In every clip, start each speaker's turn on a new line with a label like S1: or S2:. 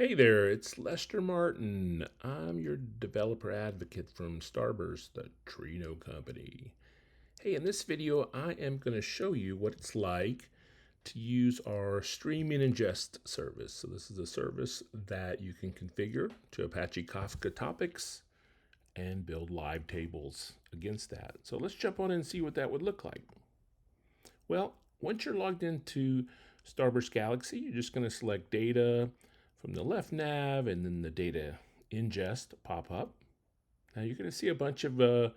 S1: Hey there, it's Lester Martin. I'm your developer advocate from Starburst, the Trino company. Hey, in this video, I am going to show you what it's like to use our stream and ingest service. So this is a service that you can configure to Apache Kafka topics and build live tables against that. So let's jump on and see what that would look like. Well, once you're logged into Starburst Galaxy, you're just going to select data from the left nav and then the data ingest pop up. Now you're going to see a bunch of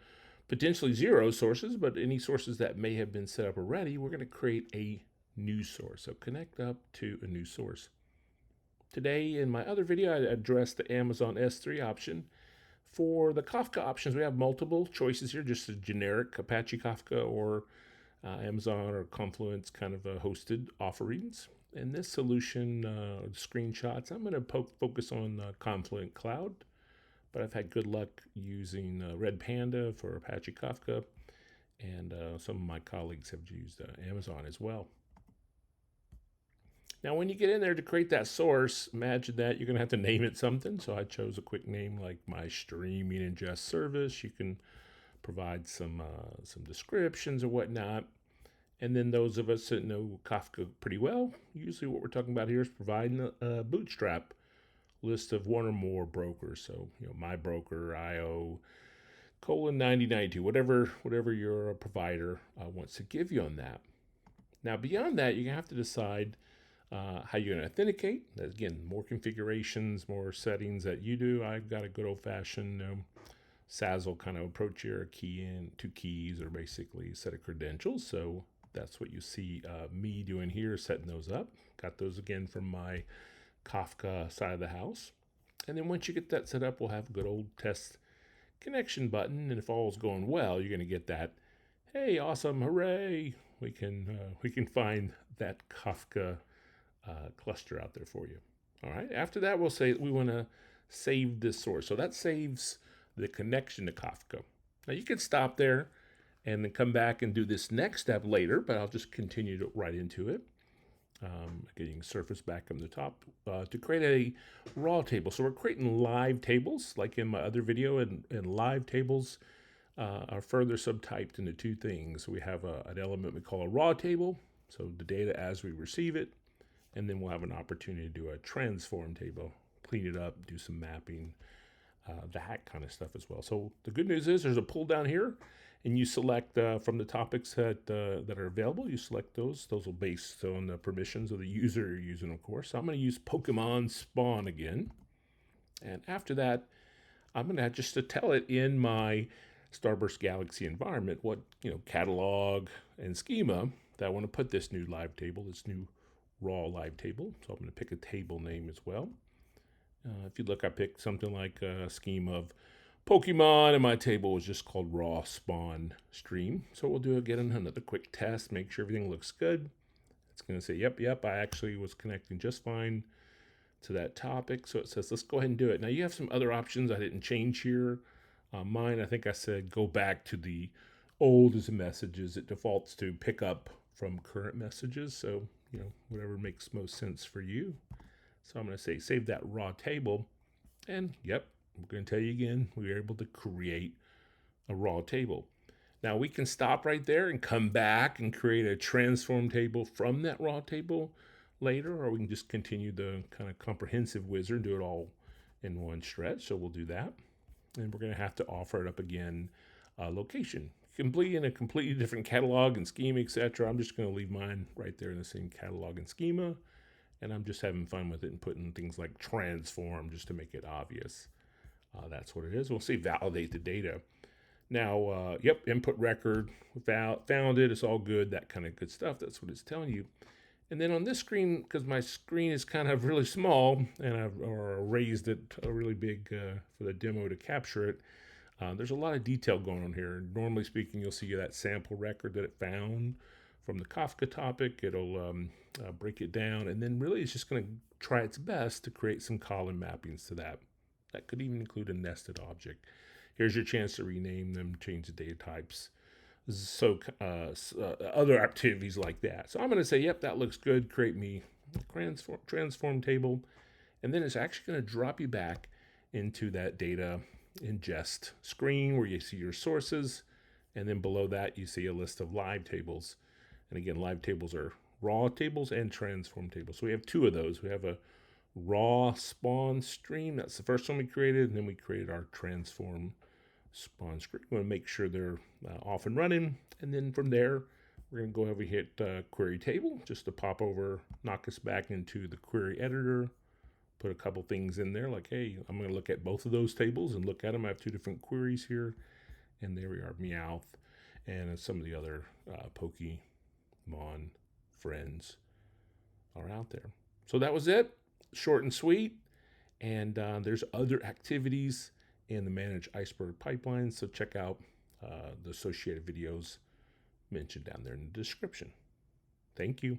S1: potentially zero sources, but any sources that may have been set up already, we're going to create a new source. So connect up to a new source. Today in my other video, I addressed the Amazon S3 option. For the Kafka options, we have multiple choices here, just a generic Apache Kafka or Amazon or Confluence kind of hosted offerings. In this solution, screenshots, I'm going to focus on Confluent Cloud, but I've had good luck using Red Panda for Apache Kafka, and some of my colleagues have used Amazon as well. Now, when you get in there to create that source, imagine that you're going to have to name it something. So I chose a quick name like my streaming ingest service. You can provide some descriptions or whatnot. And then those of us that know Kafka pretty well, usually what we're talking about here is providing a bootstrap list of one or more brokers. So, my broker, IO, colon 9092, whatever your provider wants to give you on that. Now, beyond that, you're going to have to decide how you're going to authenticate. Again, more configurations, more settings that you do. I've got a good old-fashioned SASL kind of approach here. Key in, two keys, or basically a set of credentials. So that's what you see me doing here, setting those up. Got those again from my Kafka side of the house. And then once you get that set up, we'll have a good old test connection button. And if all's going well, you're going to get that, hey, awesome, hooray! We can find that Kafka cluster out there for you. All right. After that, we'll say we want to save this source. So that saves the connection to Kafka. Now you can stop there and then come back and do this next step later, but I'll just continue right into it. Getting surface back on the top to create a raw table. So we're creating live tables like in my other video, and live tables are further subtyped into two things. We have an element we call a raw table, so the data as we receive it, and then we'll have an opportunity to do a transform table, clean it up, do some mapping, that kind of stuff as well. So the good news is there's a pull down here, and you select from the topics that are available. You select those. Those will be based on the permissions of the user you're using, of course. So I'm going to use Pokemon Spawn again, and after that, I'm going to just to tell it in my Starburst Galaxy environment what catalog and schema that I want to put this new live table, this new raw live table. So I'm going to pick a table name as well. If you look, I picked something like a scheme of Pokemon, and my table was just called raw spawn stream. So we'll do again another quick test, make sure everything looks good. It's going to say, yep, I actually was connecting just fine to that topic. So it says, let's go ahead and do it. Now you have some other options I didn't change here. Mine, I think I said go back to the old as messages. It defaults to pick up from current messages. So, whatever makes most sense for you. So I'm going to say save that raw table. And yep, I'm going to tell you again, we were able to create a raw table. Now we can stop right there and come back and create a transform table from that raw table later, or we can just continue the kind of comprehensive wizard, do it all in one stretch. So we'll do that. And we're going to have to offer it up again, location. In a completely different catalog and schema, etc. I'm just going to leave mine right there in the same catalog and schema. And I'm just having fun with it and putting things like transform just to make it obvious. That's what it is. We'll say validate the data. Now, input record, found it, it's all good, that kind of good stuff. That's what it's telling you. And then on this screen, because my screen is kind of really small, and I've raised it really big for the demo to capture it, there's a lot of detail going on here. Normally speaking, you'll see that sample record that it found from the Kafka topic. It'll break it down, and then really it's just going to try its best to create some column mappings to that. That could even include a nested object. Here's your chance to rename them, change the data types. So other activities like that. So I'm going to say, yep, that looks good. Create me a transform table. And then it's actually going to drop you back into that data ingest screen where you see your sources. And then below that, you see a list of live tables. And again, live tables are raw tables and transform tables. So we have two of those. We have a raw spawn stream. That's the first one we created. And then we created our transform spawn stream. We want to make sure they're off and running. And then from there, we're going to go over and hit query table just to pop over, knock us back into the query editor. Put a couple things in there like, hey, I'm going to look at both of those tables and look at them. I have two different queries here. And there we are, Meowth, and some of the other Pokemon friends are out there. So that was it, short and sweet. And there's other activities in the Manage Iceberg pipeline. So check out the associated videos mentioned down there in the description. Thank you.